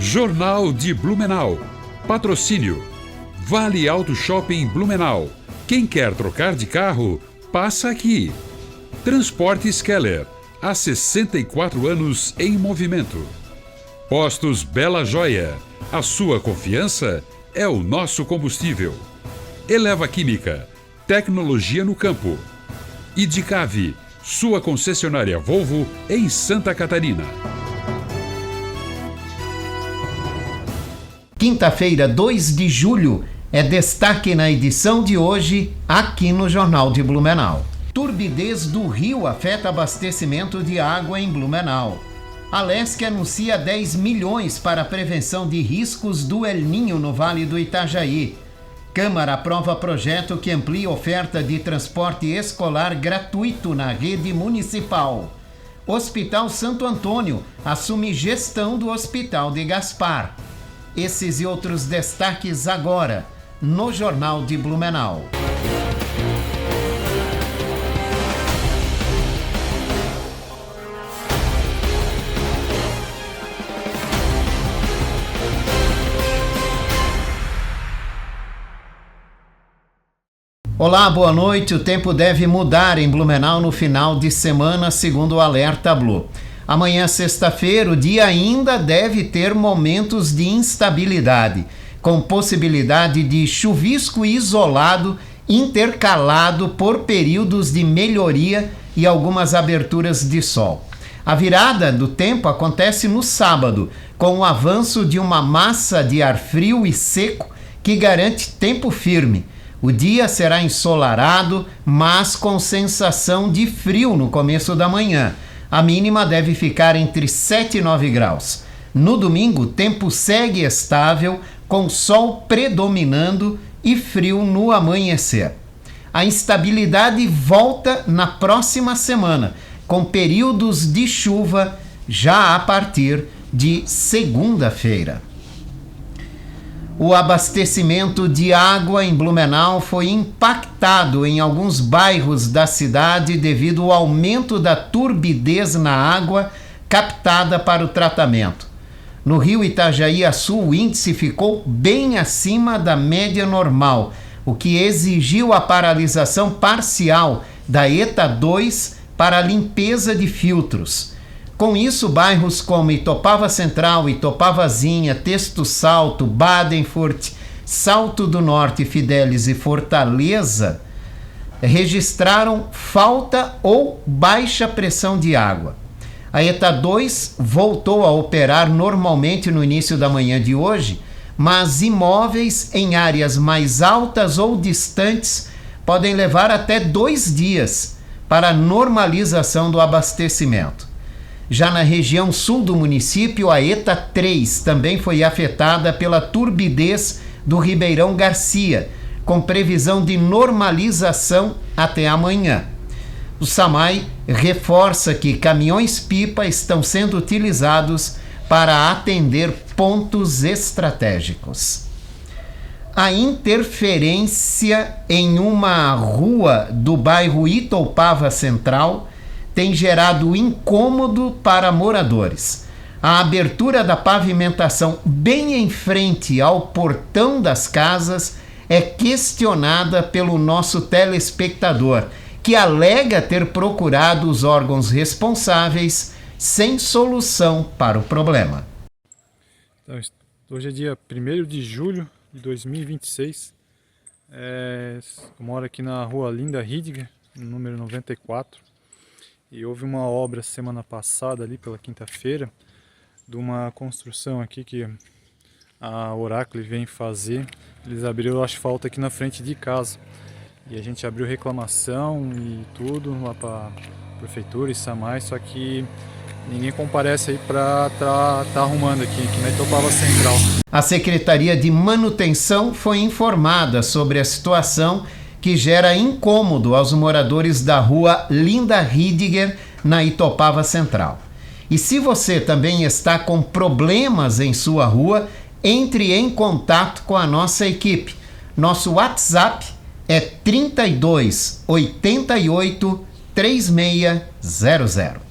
Jornal de Blumenau. Patrocínio. Vale Auto Shopping Blumenau. Quem quer trocar de carro, passa aqui. Transportes Keller. Há 64 anos em movimento. Postos Bela Joia. A sua confiança é o nosso combustível. Eleva Química. Tecnologia no campo. Idicave. Sua concessionária Volvo em Santa Catarina. Quinta-feira, 2 de julho, é destaque na edição de hoje, aqui no Jornal de Blumenau. Turbidez do rio afeta abastecimento de água em Blumenau. A Lesc anuncia 10 milhões para a prevenção de riscos do El Ninho no Vale do Itajaí. Câmara aprova projeto que amplia oferta de transporte escolar gratuito na rede municipal. Hospital Santo Antônio assume gestão do Hospital de Gaspar. Esses e outros destaques agora, no Jornal de Blumenau. Olá, boa noite. O tempo deve mudar em Blumenau no final de semana, segundo o Alerta Blu. Amanhã, sexta-feira, o dia ainda deve ter momentos de instabilidade, com possibilidade de chuvisco isolado, intercalado por períodos de melhoria e algumas aberturas de sol. A virada do tempo acontece no sábado, com o avanço de uma massa de ar frio e seco que garante tempo firme. O dia será ensolarado, mas com sensação de frio no começo da manhã. A mínima deve ficar entre 7 e 9 graus. No domingo, o tempo segue estável, com sol predominando e frio no amanhecer. A instabilidade volta na próxima semana, com períodos de chuva já a partir de segunda-feira. O abastecimento de água em Blumenau foi impactado em alguns bairros da cidade devido ao aumento da turbidez na água captada para o tratamento. No rio Itajaí-Açu, o índice ficou bem acima da média normal, o que exigiu a paralisação parcial da ETA 2 para a limpeza de filtros. Com isso, bairros como Itopava Central, Itopavazinha, Texto Salto, Badenfurt, Salto do Norte, Fidelis e Fortaleza registraram falta ou baixa pressão de água. A ETA 2 voltou a operar normalmente no início da manhã de hoje, mas imóveis em áreas mais altas ou distantes podem levar até 2 dias para a normalização do abastecimento. Já na região sul do município, a ETA 3 também foi afetada pela turbidez do Ribeirão Garcia, com previsão de normalização até amanhã. O SAMAI reforça que caminhões-pipa estão sendo utilizados para atender pontos estratégicos. A interferência em uma rua do bairro Itopava Central tem gerado incômodo para moradores. A abertura da pavimentação bem em frente ao portão das casas é questionada pelo nosso telespectador, que alega ter procurado os órgãos responsáveis sem solução para o problema. Então, hoje é dia 1º de julho de 2026. Eu moro aqui na rua Linda Hidiger, número 94. E houve uma obra semana passada, ali pela quinta-feira, de uma construção aqui que a Oracle vem fazer. Eles abriram o asfalto aqui na frente de casa. E a gente abriu reclamação e tudo lá para a prefeitura e SAMAI, só que ninguém comparece aí para tá arrumando aqui na Itopava Central. A Secretaria de Manutenção foi informada sobre a situação que gera incômodo aos moradores da rua Linda Hidiger, na Itopava Central. E se você também está com problemas em sua rua, entre em contato com a nossa equipe. Nosso WhatsApp é 32 88 3600.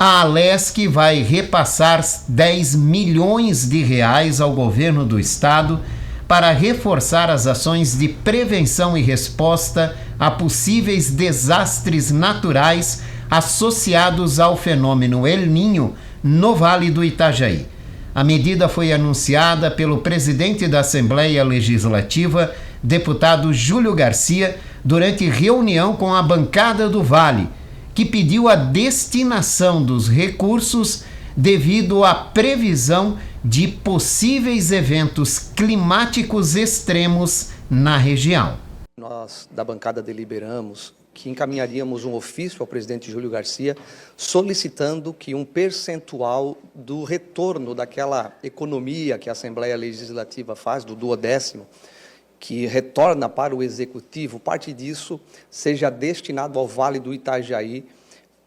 A Alesc vai repassar 10 milhões de reais ao governo do estado para reforçar as ações de prevenção e resposta a possíveis desastres naturais associados ao fenômeno El Niño no Vale do Itajaí. A medida foi anunciada pelo presidente da Assembleia Legislativa, deputado Júlio Garcia, durante reunião com a bancada do Vale, que pediu a destinação dos recursos devido à previsão de possíveis eventos climáticos extremos na região. Nós, da bancada, deliberamos que encaminharíamos um ofício ao presidente Júlio Garcia solicitando que um percentual do retorno daquela economia que a Assembleia Legislativa faz, do 1/10º, que retorna para o Executivo, parte disso seja destinado ao Vale do Itajaí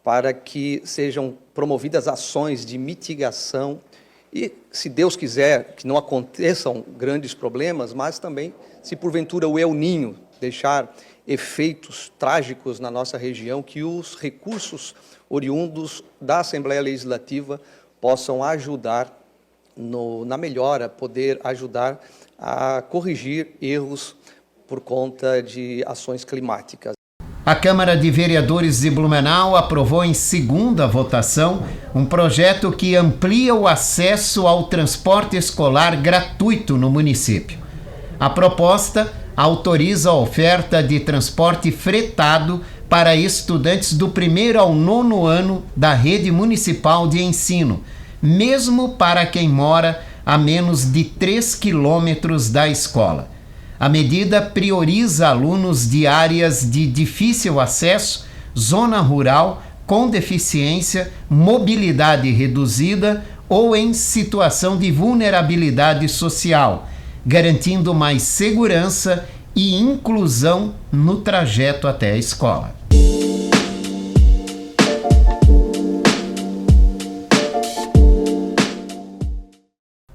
para que sejam promovidas ações de mitigação e, se Deus quiser, que não aconteçam grandes problemas, mas também, se porventura o El Niño deixar efeitos trágicos na nossa região, que os recursos oriundos da Assembleia Legislativa possam ajudar na melhora, poder ajudar a corrigir erros por conta de ações climáticas. A Câmara de Vereadores de Blumenau aprovou em segunda votação um projeto que amplia o acesso ao transporte escolar gratuito no município. A proposta autoriza a oferta de transporte fretado para estudantes do 1º ao 9º ano da rede municipal de ensino, mesmo para quem mora a menos de 3 quilômetros da escola. A medida prioriza alunos de áreas de difícil acesso, zona rural, com deficiência, mobilidade reduzida ou em situação de vulnerabilidade social, garantindo mais segurança e inclusão no trajeto até a escola.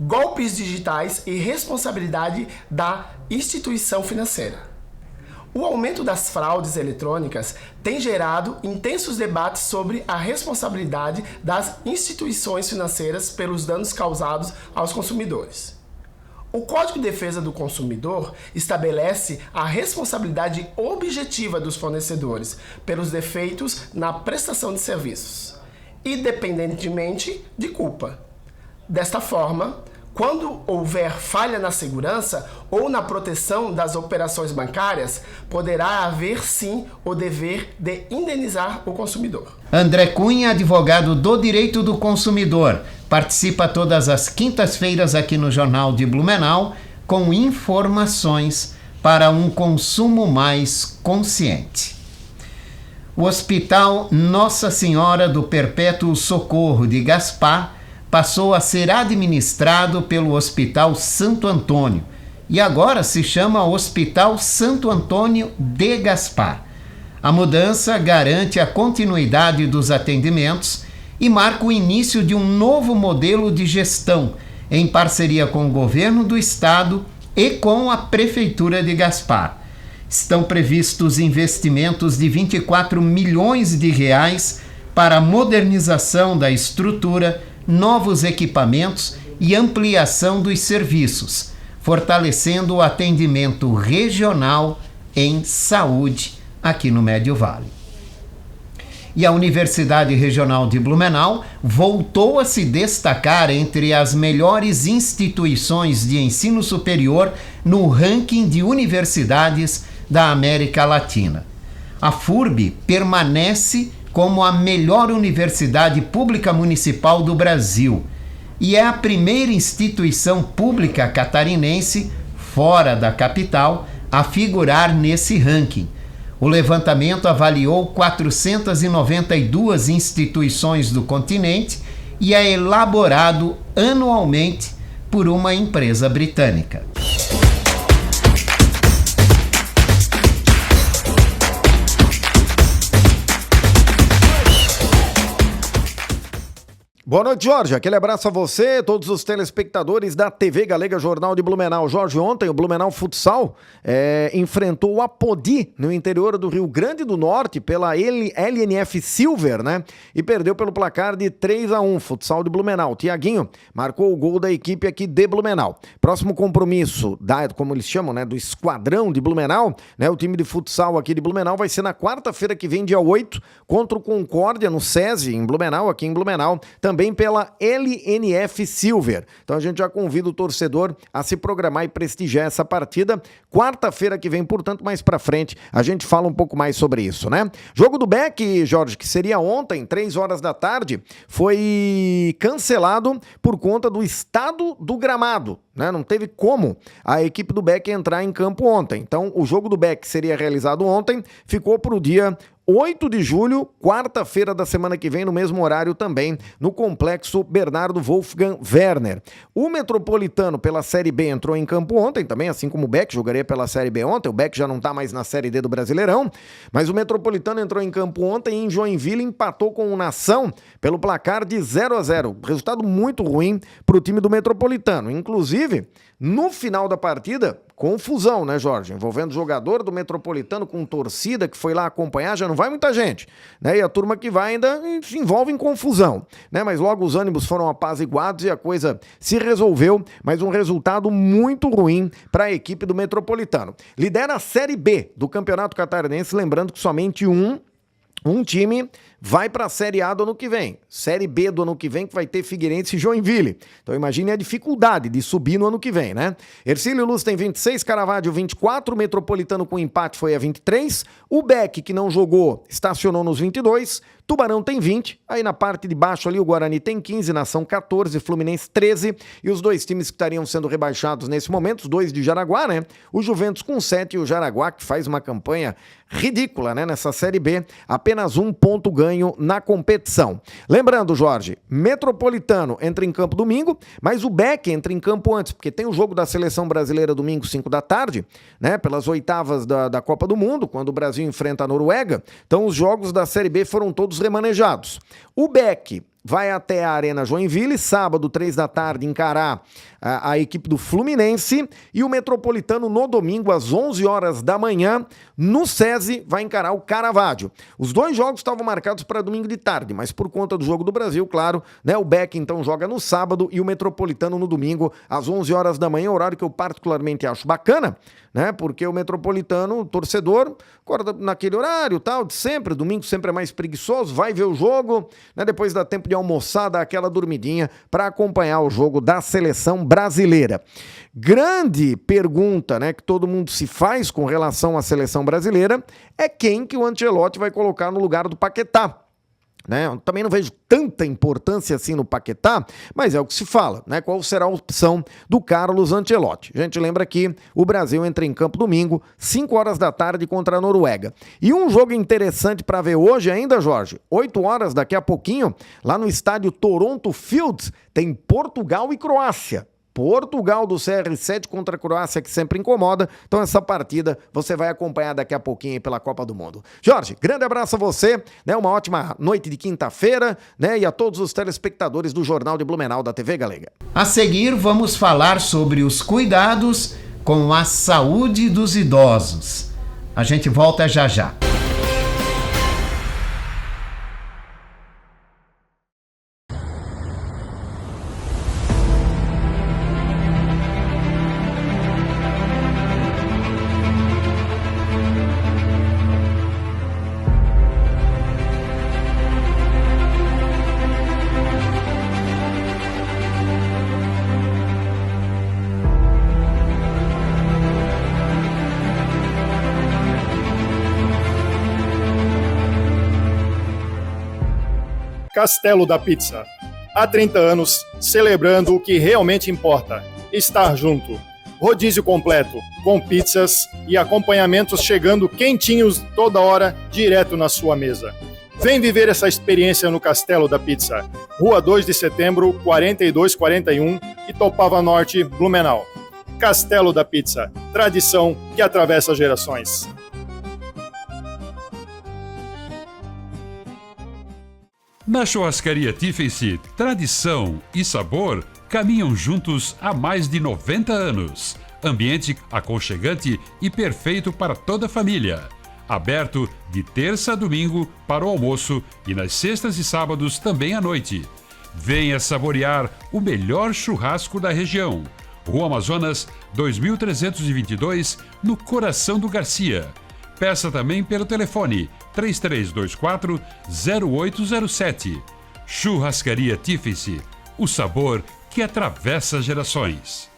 Golpes digitais e responsabilidade da instituição financeira. O aumento das fraudes eletrônicas tem gerado intensos debates sobre a responsabilidade das instituições financeiras pelos danos causados aos consumidores. O Código de Defesa do Consumidor estabelece a responsabilidade objetiva dos fornecedores pelos defeitos na prestação de serviços, independentemente de culpa. Desta forma, quando houver falha na segurança ou na proteção das operações bancárias, poderá haver sim o dever de indenizar o consumidor. André Cunha, advogado do direito do consumidor, participa todas as quintas-feiras aqui no Jornal de Blumenau com informações para um consumo mais consciente. O Hospital Nossa Senhora do Perpétuo Socorro de Gaspar passou a ser administrado pelo Hospital Santo Antônio e agora se chama Hospital Santo Antônio de Gaspar. A mudança garante a continuidade dos atendimentos e marca o início de um novo modelo de gestão em parceria com o governo do estado e com a Prefeitura de Gaspar. Estão previstos investimentos de 24 milhões de reais para a modernização da estrutura, novos equipamentos e ampliação dos serviços, fortalecendo o atendimento regional em saúde aqui no Médio Vale. E a Universidade Regional de Blumenau voltou a se destacar entre as melhores instituições de ensino superior no ranking de universidades da América Latina. A FURB permanece como a melhor universidade pública municipal do Brasil e é a primeira instituição pública catarinense, fora da capital, a figurar nesse ranking. O levantamento avaliou 492 instituições do continente e é elaborado anualmente por uma empresa britânica. Boa noite, Jorge. Aquele abraço a você, todos os telespectadores da TV Galega Jornal de Blumenau. Jorge, ontem o Blumenau Futsal enfrentou o Apodi no interior do Rio Grande do Norte pela LNF Silver, né? E perdeu pelo placar de 3-1, Futsal de Blumenau. Tiaguinho marcou o gol da equipe aqui de Blumenau. Próximo compromisso, como eles chamam, né? Do Esquadrão de Blumenau, né? O time de futsal aqui de Blumenau vai ser na quarta-feira que vem, dia 8, contra o Concórdia no SESI, em Blumenau, aqui em Blumenau, também pela LNF Silver. Então a gente já convida o torcedor a se programar e prestigiar essa partida. Quarta-feira que vem, portanto, mais pra frente, a gente fala um pouco mais sobre isso, né? Jogo do Beck, Jorge, que seria ontem, 3 horas da tarde, foi cancelado por conta do estado do gramado, né? Não teve como a equipe do Beck entrar em campo ontem. Então, o jogo do Beck seria realizado ontem, ficou para o dia 8 de julho, quarta-feira da semana que vem, no mesmo horário também, no Complexo Bernardo Wolfgang Werner. O Metropolitano, pela Série B, entrou em campo ontem também, assim como o Beck jogaria pela Série B ontem. O Beck já não está mais na Série D do Brasileirão, mas o Metropolitano entrou em campo ontem e em Joinville empatou com o Nação pelo placar de 0-0. Resultado muito ruim para o time do Metropolitano. Inclusive, no final da partida, confusão, né, Jorge? Envolvendo jogador do Metropolitano com torcida que foi lá acompanhar, já não vai muita gente, né? E a turma que vai ainda se envolve em confusão, né? Mas logo os ânimos foram apaziguados e a coisa se resolveu, mas um resultado muito ruim para a equipe do Metropolitano. Lidera a Série B do Campeonato Catarinense, lembrando que somente um time vai para a Série A do ano que vem. Série B do ano que vem que vai ter Figueirense e Joinville. Então imagine a dificuldade de subir no ano que vem, né? Hercílio Luz tem 26, Caravaggio 24, Metropolitano com empate foi a 23, o Beck, que não jogou, estacionou nos 22, Tubarão tem 20, aí na parte de baixo ali o Guarani tem 15, Nação 14, Fluminense 13, e os dois times que estariam sendo rebaixados nesse momento, os dois de Jaraguá, né? O Juventus com 7 e o Jaraguá, que faz uma campanha ridícula, né? Nessa Série B, apenas 1 ponto ganho na competição. Lembrando, Jorge, Metropolitano entra em campo domingo, mas o Beck entra em campo antes, porque tem o jogo da Seleção Brasileira domingo, 5 da tarde, né? Pelas oitavas da Copa do Mundo, quando o Brasil enfrenta a Noruega. Então os jogos da Série B foram todos remanejados. O Beck vai até a Arena Joinville, sábado, 3 da tarde, encarar a equipe do Fluminense, e o Metropolitano no domingo, às 11 horas da manhã, no SESI, vai encarar o Caravaggio. Os dois jogos estavam marcados para domingo de tarde, mas por conta do jogo do Brasil, claro, né, o Beck então joga no sábado e o Metropolitano no domingo, às 11 horas da manhã, horário que eu particularmente acho bacana, né, porque o Metropolitano, o torcedor, acorda naquele horário, tal, de sempre, domingo sempre é mais preguiçoso, vai ver o jogo, né, depois dá tempo de almoçar, dá aquela dormidinha para acompanhar o jogo da seleção brasileira. Grande pergunta, né, que todo mundo se faz com relação à seleção brasileira é quem que o Ancelotti vai colocar no lugar do Paquetá. Né? Eu também não vejo tanta importância assim no Paquetá, mas é o que se fala, né? Qual será a opção do Carlos Ancelotti? A gente lembra que o Brasil entra em campo domingo, 5 horas da tarde contra a Noruega. E um jogo interessante para ver hoje ainda, Jorge, 8 horas daqui a pouquinho, lá no estádio Toronto Fields, tem Portugal e Croácia. Portugal do CR7 contra a Croácia, que sempre incomoda. Então essa partida você vai acompanhar daqui a pouquinho aí pela Copa do Mundo. Jorge, grande abraço a você, né? Uma ótima noite de quinta-feira, né? E a todos os telespectadores do Jornal de Blumenau da TV Galega. A seguir vamos falar sobre os cuidados com a saúde dos idosos. A gente volta já já. Castelo da Pizza. Há 30 anos, celebrando o que realmente importa: estar junto. Rodízio completo, com pizzas e acompanhamentos chegando quentinhos toda hora, direto na sua mesa. Vem viver essa experiência no Castelo da Pizza. Rua 2 de Setembro, 4241, Itopava Norte, Blumenau. Castelo da Pizza. Tradição que atravessa gerações. Na churrascaria Tiffany, tradição e sabor caminham juntos há mais de 90 anos. Ambiente aconchegante e perfeito para toda a família. Aberto de terça a domingo para o almoço e nas sextas e sábados também à noite. Venha saborear o melhor churrasco da região. Rua Amazonas, 2322, no coração do Garcia. Peça também pelo telefone 3324-0807. Churrascaria Tiffany, o sabor que atravessa gerações.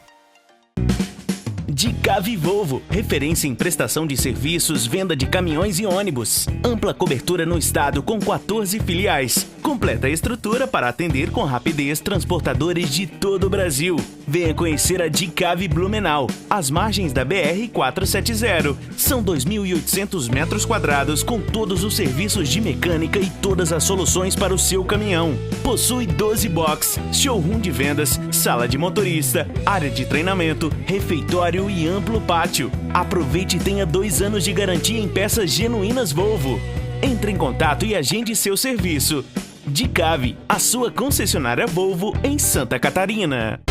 Dicave Volvo, referência em prestação de serviços, venda de caminhões e ônibus. Ampla cobertura no estado com 14 filiais. Completa estrutura para atender com rapidez transportadores de todo o Brasil. Venha conhecer a Dicave Blumenau, às margens da BR-470. São 2.800 metros quadrados com todos os serviços de mecânica e todas as soluções para o seu caminhão. Possui 12 box, showroom de vendas, sala de motorista, área de treinamento, refeitório e amplo pátio. Aproveite e tenha 2 anos de garantia em peças genuínas Volvo. Entre em contato e agende seu serviço. Dicave, a sua concessionária Volvo em Santa Catarina.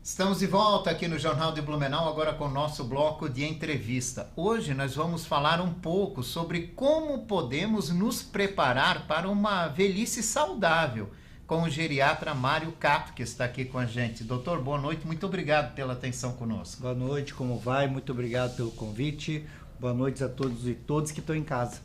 Estamos de volta aqui no Jornal de Blumenau, agora com o nosso bloco de entrevista. Hoje nós vamos falar um pouco sobre como podemos nos preparar para uma velhice saudável, com o geriatra Mário Cato, que está aqui com a gente. Doutor, boa noite, muito obrigado pela atenção conosco. Boa noite, como vai? Muito obrigado pelo convite. Boa noite a todos e todas que estão em casa.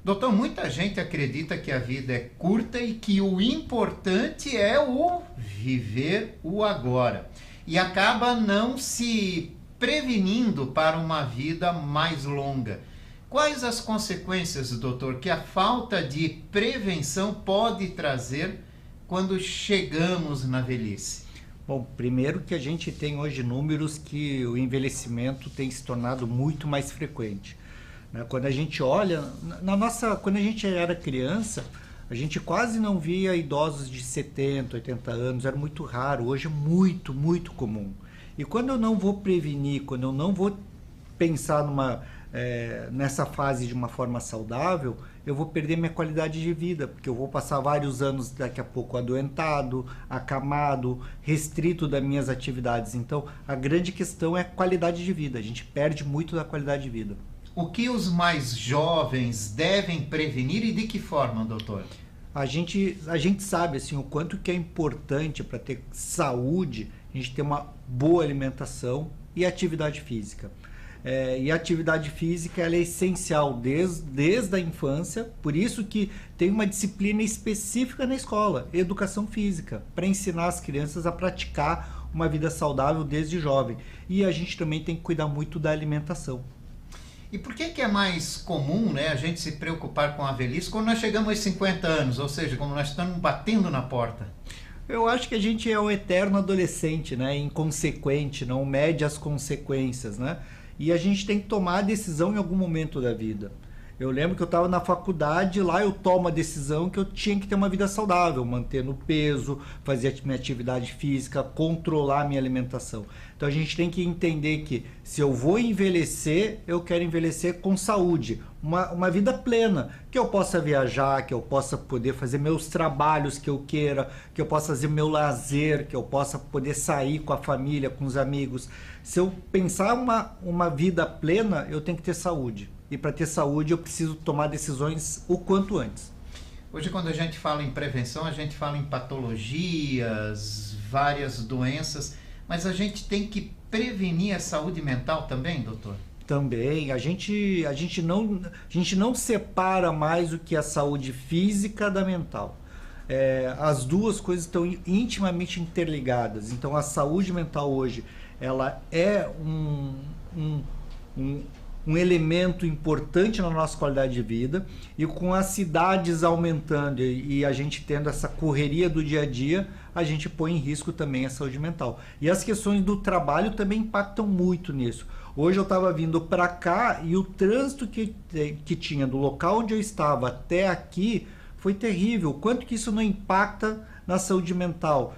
Doutor, muita gente acredita que a vida é curta e que o importante é o viver o agora. E acaba não se prevenindo para uma vida mais longa. Quais as consequências, doutor, que a falta de prevenção pode trazer quando chegamos na velhice? Bom, primeiro que a gente tem hoje números que o envelhecimento tem se tornado muito mais frequente. Quando a gente olha, quando a gente era criança, a gente quase não via idosos de 70, 80 anos, era muito raro, hoje é muito, muito comum. E quando eu não vou prevenir, quando eu não vou pensar nessa fase de uma forma saudável, eu vou perder minha qualidade de vida, porque eu vou passar vários anos daqui a pouco adoentado, acamado, restrito das minhas atividades. Então, a grande questão é a qualidade de vida, a gente perde muito da qualidade de vida. O que os mais jovens devem prevenir e de que forma, doutor? A gente sabe assim, o quanto que é importante para ter saúde, a gente ter uma boa alimentação e atividade física. E a atividade física ela é essencial desde a infância, por isso que tem uma disciplina específica na escola, educação física, para ensinar as crianças a praticar uma vida saudável desde jovem. E a gente também tem que cuidar muito da alimentação. E por que é mais comum, né, a gente se preocupar com a velhice quando nós chegamos aos 50 anos, ou seja, quando nós estamos batendo na porta? Eu acho que a gente é o eterno adolescente, né, inconsequente, não mede as consequências, né? E a gente tem que tomar a decisão em algum momento da vida. Eu lembro que eu estava na faculdade, lá eu tomo a decisão que eu tinha que ter uma vida saudável, manter no peso, fazer minha atividade física, controlar a minha alimentação. Então a gente tem que entender que se eu vou envelhecer, eu quero envelhecer com saúde, uma vida plena, que eu possa viajar, que eu possa poder fazer meus trabalhos que eu queira, que eu possa fazer meu lazer, que eu possa poder sair com a família, com os amigos. Se eu pensar uma vida plena, eu tenho que ter saúde. E para ter saúde eu preciso tomar decisões o quanto antes. Hoje quando a gente fala em prevenção, a gente fala em patologias, várias doenças, mas a gente tem que prevenir a saúde mental também, doutor? Também. A gente não separa mais o que é a saúde física da mental. As duas coisas estão intimamente interligadas. Então a saúde mental hoje ela é um elemento importante na nossa qualidade de vida, e com as cidades aumentando e a gente tendo essa correria do dia a dia, a gente põe em risco também a saúde mental. E as questões do trabalho também impactam muito nisso. Hoje eu estava vindo para cá e o trânsito que tinha do local onde eu estava até aqui foi terrível. Quanto que isso não impacta na saúde mental?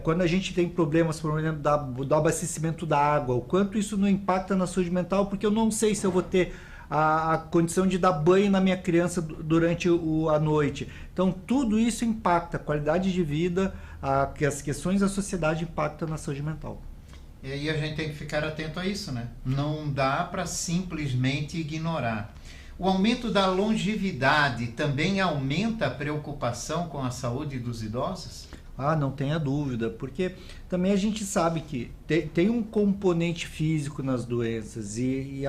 Quando a gente tem problemas, por exemplo, do abastecimento da água, o quanto isso não impacta na saúde mental, porque eu não sei se eu vou ter a condição de dar banho na minha criança durante a noite. Então, tudo isso impacta a qualidade de vida, as questões da sociedade impactam na saúde mental. E aí a gente tem que ficar atento a isso, né? Não dá para simplesmente ignorar. O aumento da longevidade também aumenta a preocupação com a saúde dos idosos? Não tenha dúvida, porque também a gente sabe que tem um componente físico nas doenças e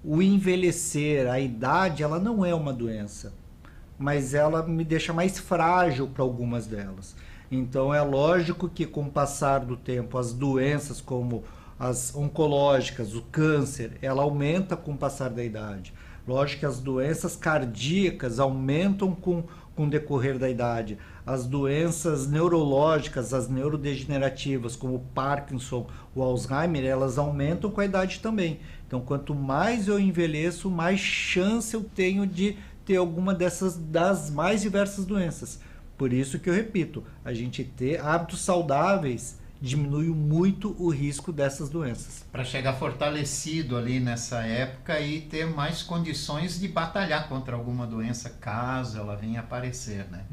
o envelhecer, a idade, ela não é uma doença, mas ela me deixa mais frágil para algumas delas. Então é lógico que com o passar do tempo as doenças como as oncológicas, o câncer, ela aumenta com o passar da idade. Lógico que as doenças cardíacas aumentam com o decorrer da idade. As doenças neurológicas, as neurodegenerativas, como o Parkinson, o Alzheimer, elas aumentam com a idade também. Então, quanto mais eu envelheço, mais chance eu tenho de ter alguma das mais diversas doenças. Por isso que eu repito, a gente ter hábitos saudáveis diminui muito o risco dessas doenças. Para chegar fortalecido ali nessa época e ter mais condições de batalhar contra alguma doença, caso ela venha aparecer, né?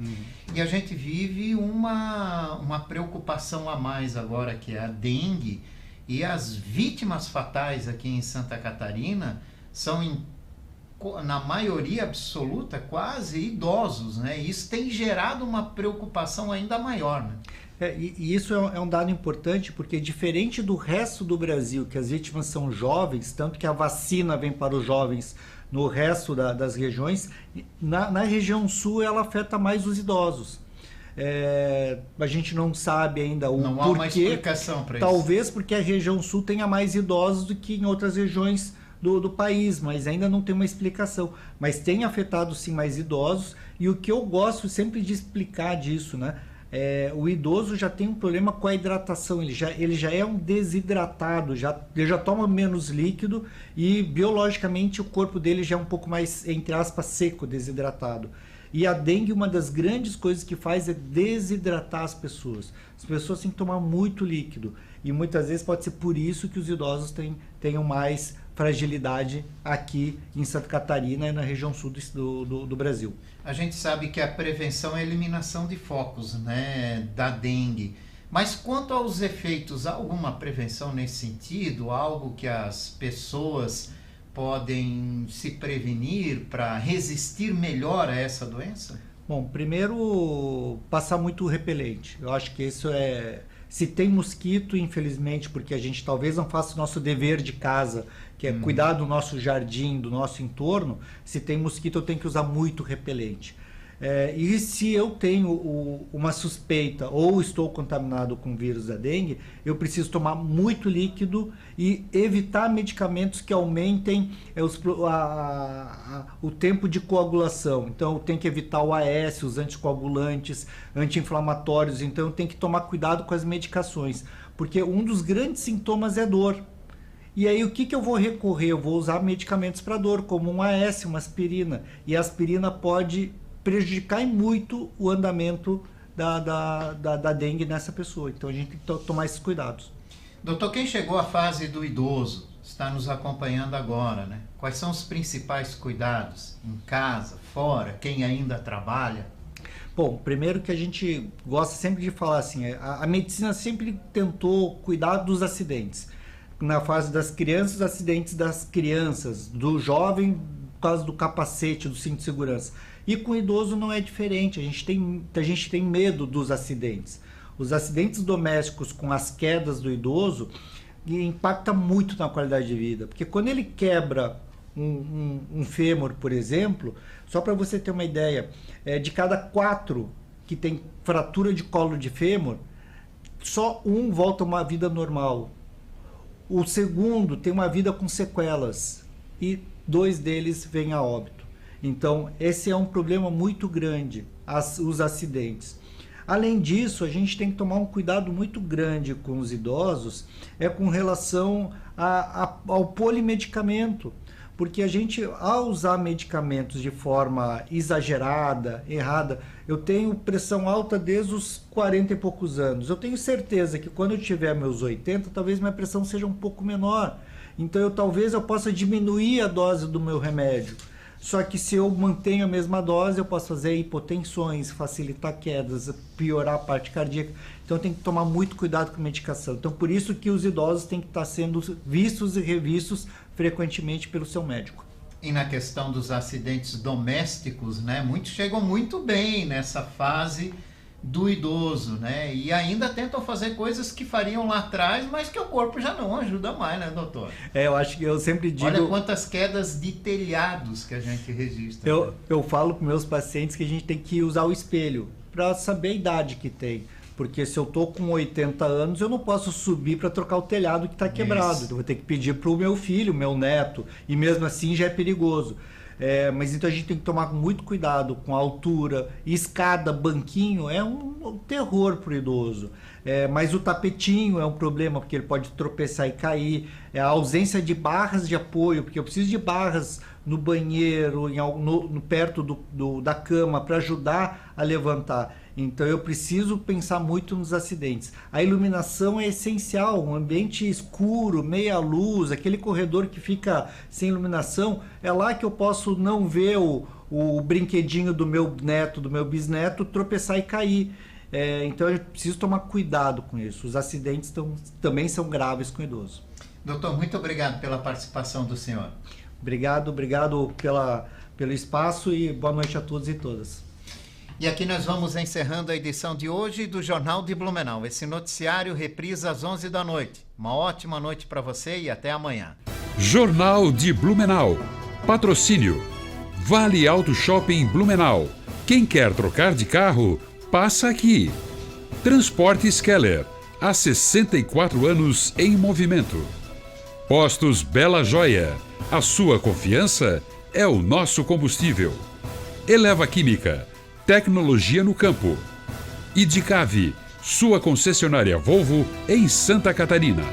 E a gente vive uma preocupação a mais agora, que é a dengue, e as vítimas fatais aqui em Santa Catarina são, na maioria absoluta, quase idosos, né? E isso tem gerado uma preocupação ainda maior, né? E isso é um dado importante, porque diferente do resto do Brasil, que as vítimas são jovens, tanto que a vacina vem para os jovens no resto das regiões, na região sul ela afeta mais os idosos. A gente não sabe ainda o porquê. Não há uma explicação para isso. Talvez porque a região sul tenha mais idosos do que em outras regiões do país, mas ainda não tem uma explicação. Mas tem afetado sim mais idosos, e o que eu gosto sempre de explicar disso, né? O idoso já tem um problema com a hidratação, ele já é um desidratado, ele já toma menos líquido e biologicamente o corpo dele já é um pouco mais, entre aspas, seco, desidratado. E a dengue, uma das grandes coisas que faz é desidratar as pessoas. As pessoas têm que tomar muito líquido e muitas vezes pode ser por isso que os idosos tenham mais fragilidade aqui em Santa Catarina e na região sul do Brasil. A gente sabe que a prevenção é a eliminação de focos, né, da dengue. Mas quanto aos efeitos, há alguma prevenção nesse sentido? Algo que as pessoas podem se prevenir para resistir melhor a essa doença? Bom, primeiro, passar muito repelente. Eu acho que isso é... Se tem mosquito, infelizmente, porque a gente talvez não faça o nosso dever de casa, que é cuidar do nosso jardim, do nosso entorno, se tem mosquito eu tenho que usar muito repelente. E se eu tenho uma suspeita ou estou contaminado com o vírus da dengue, eu preciso tomar muito líquido e evitar medicamentos que aumentem o tempo de coagulação. Então eu tenho que evitar o AS, os anticoagulantes, anti-inflamatórios. Então eu tenho que tomar cuidado com as medicações, porque um dos grandes sintomas é dor. E aí o que eu vou recorrer? Eu vou usar medicamentos para dor, como um AS, uma aspirina. E a aspirina pode prejudicar muito o andamento da dengue nessa pessoa. Então a gente tem que tomar esses cuidados. Doutor, quem chegou à fase do idoso está nos acompanhando agora, né? Quais são os principais cuidados em casa, fora, quem ainda trabalha? Bom, primeiro que a gente gosta sempre de falar assim, a medicina sempre tentou cuidar dos acidentes. Na fase das crianças, os acidentes das crianças, do jovem, por causa do capacete, do cinto de segurança. E com o idoso não é diferente, a gente tem medo dos acidentes. Os acidentes domésticos com as quedas do idoso impactam muito na qualidade de vida, porque quando ele quebra um fêmur, por exemplo, só para você ter uma ideia, de cada 4 que tem fratura de colo de fêmur, só um volta a uma vida normal. O segundo tem uma vida com sequelas e 2 deles vêm a óbito. Então, esse é um problema muito grande, os acidentes. Além disso, a gente tem que tomar um cuidado muito grande com os idosos, com relação ao polimedicamento. Porque a gente, ao usar medicamentos de forma exagerada, errada, eu tenho pressão alta desde os 40 e poucos anos. Eu tenho certeza que quando eu tiver meus 80, talvez minha pressão seja um pouco menor. Então talvez eu possa diminuir a dose do meu remédio. Só que se eu mantenho a mesma dose, eu posso fazer hipotensões, facilitar quedas, piorar a parte cardíaca. Então tem que tomar muito cuidado com a medicação. Então por isso que os idosos têm que estar sendo vistos e revistos frequentemente pelo seu médico. E na questão dos acidentes domésticos, né? Muitos chegam muito bem nessa fase do idoso, né? E ainda tentam fazer coisas que fariam lá atrás, mas que o corpo já não ajuda mais, né, doutor? Eu acho que eu sempre digo... Olha quantas quedas de telhados que a gente registra. Eu falo para meus pacientes que a gente tem que usar o espelho para saber a idade que tem. Porque se eu tô com 80 anos, eu não posso subir para trocar o telhado que está quebrado. Eu vou ter que pedir para o meu filho, meu neto, e mesmo assim já é perigoso. Mas então a gente tem que tomar muito cuidado com a altura. Escada, banquinho é um terror para o idoso. Mas o tapetinho é um problema, porque ele pode tropeçar e cair. A ausência de barras de apoio, porque eu preciso de barras no banheiro, perto da cama, para ajudar a levantar. Então eu preciso pensar muito nos acidentes. A iluminação é essencial, um ambiente escuro, meia luz, aquele corredor que fica sem iluminação, é lá que eu posso não ver o brinquedinho do meu neto, do meu bisneto, tropeçar e cair. Então eu preciso tomar cuidado com isso. Os acidentes também são graves com o idoso. Doutor, muito obrigado pela participação do senhor. Obrigado pelo espaço e boa noite a todos e todas. E aqui nós vamos encerrando a edição de hoje do Jornal de Blumenau. Esse noticiário reprisa às 11 da noite. Uma ótima noite para você e até amanhã. Jornal de Blumenau. Patrocínio. Vale Auto Shopping Blumenau. Quem quer trocar de carro, passa aqui. Transportes Keller. Há 64 anos em movimento. Postos Bela Joia. A sua confiança é o nosso combustível. Eleva Química. Tecnologia no campo. Idicave, sua concessionária Volvo em Santa Catarina.